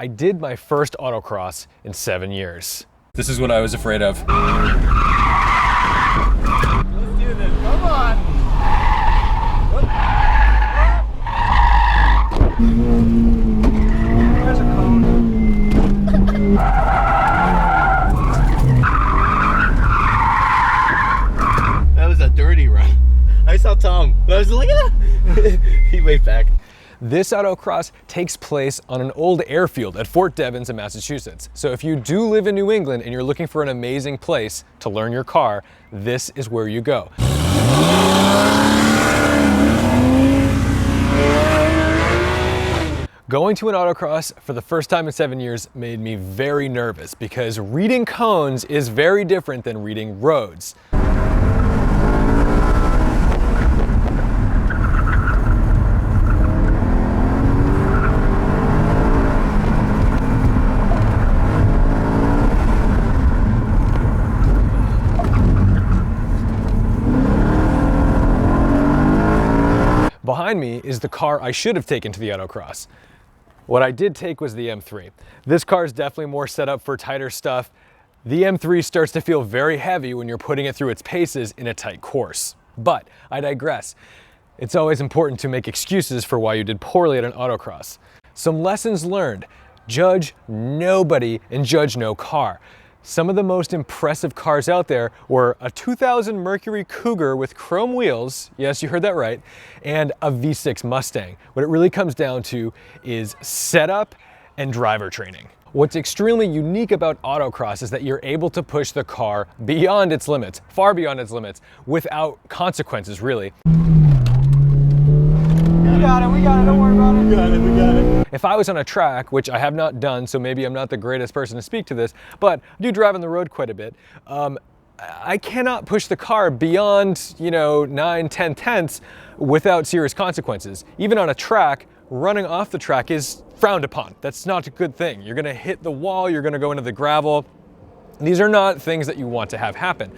I did my first autocross in 7 years. This is what I was afraid of. Let's do this, come on! There's a cone. That was a dirty run. I saw Tom, but I was like, ah! He waved back. This autocross takes place on an old airfield at Fort Devens in Massachusetts. So if you do live in New England and you're looking for an amazing place to learn your car, this is where you go. Going to an autocross for the first time in 7 years made me very nervous because reading cones is very different than reading roads. Behind me is the car I should have taken to the autocross. What I did take was the M3. This car is definitely more set up for tighter stuff. The M3 starts to feel very heavy when you're putting it through its paces in a tight course. But I digress. It's always important to make excuses for why you did poorly at an autocross. Some lessons learned: judge nobody and judge no car. Some of the most impressive cars out there were a 2000 Mercury Cougar with chrome wheels, yes, you heard that right, and a V6 Mustang. What it really comes down to is setup and driver training. What's extremely unique about autocross is that you're able to push the car beyond its limits, far beyond its limits, without consequences, really. We got it, don't worry about it. We got it. If I was on a track, which I have not done, so maybe I'm not the greatest person to speak to this, but I do drive on the road quite a bit, I cannot push the car beyond, 9, 10 tenths without serious consequences. Even on a track, running off the track is frowned upon. That's not a good thing. You're gonna hit the wall, you're gonna go into the gravel. These are not things that you want to have happen.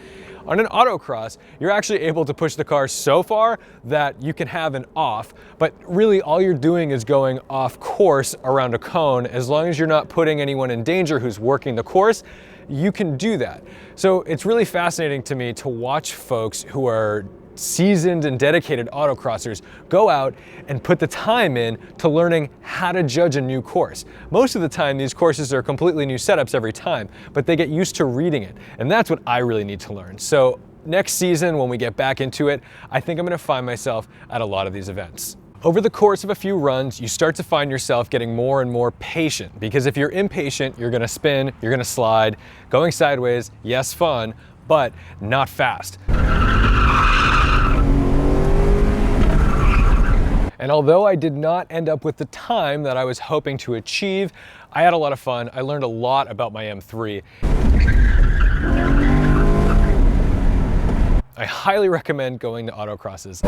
On an autocross, you're actually able to push the car so far that you can have an off, but really all you're doing is going off course around a cone. As long as you're not putting anyone in danger who's working the course, you can do that. So it's really fascinating to me to watch folks who are seasoned and dedicated autocrossers go out and put the time in to learning how to judge a new course. Most of the time, these courses are completely new setups every time, but they get used to reading it. And that's what I really need to learn. So next season, when we get back into it, I think I'm gonna find myself at a lot of these events. Over the course of a few runs, you start to find yourself getting more and more patient, because if you're impatient, you're gonna spin, you're gonna slide. Going sideways, yes, fun, but not fast. And although I did not end up with the time that I was hoping to achieve, I had a lot of fun. I learned a lot about my M3. I highly recommend going to autocrosses.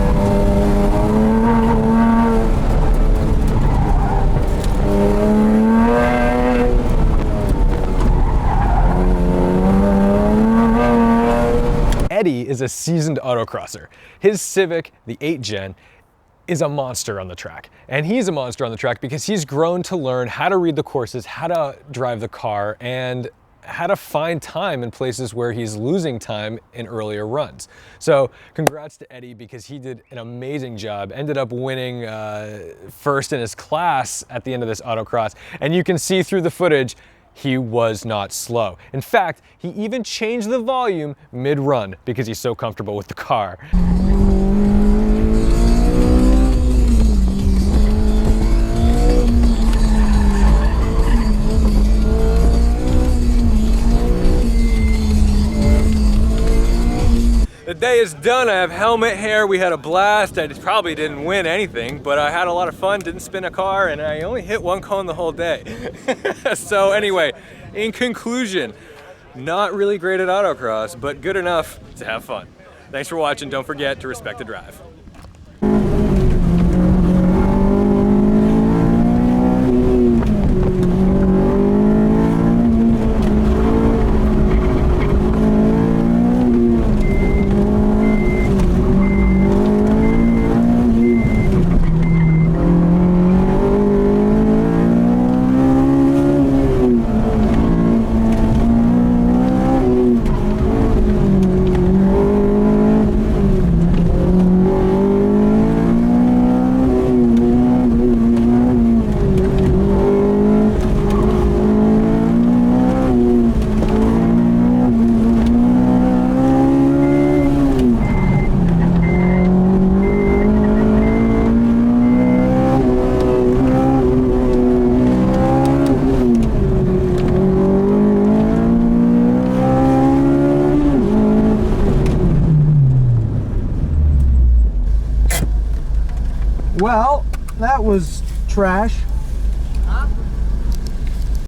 Eddie is a seasoned autocrosser. His Civic, the 8 Gen, is a monster on the track. And he's a monster on the track because he's grown to learn how to read the courses, how to drive the car, and how to find time in places where he's losing time in earlier runs. So congrats to Eddie, because he did an amazing job, ended up winning first in his class at the end of this autocross. And you can see through the footage, he was not slow. In fact, he even changed the volume mid-run because he's so comfortable with the car. The day is done. I have helmet hair. We had a blast. I probably didn't win anything, but I had a lot of fun, didn't spin a car, and I only hit one cone the whole day. So anyway, in conclusion, not really great at autocross, but good enough to have fun. Thanks for watching. Don't forget to respect the drive. Well, that was trash.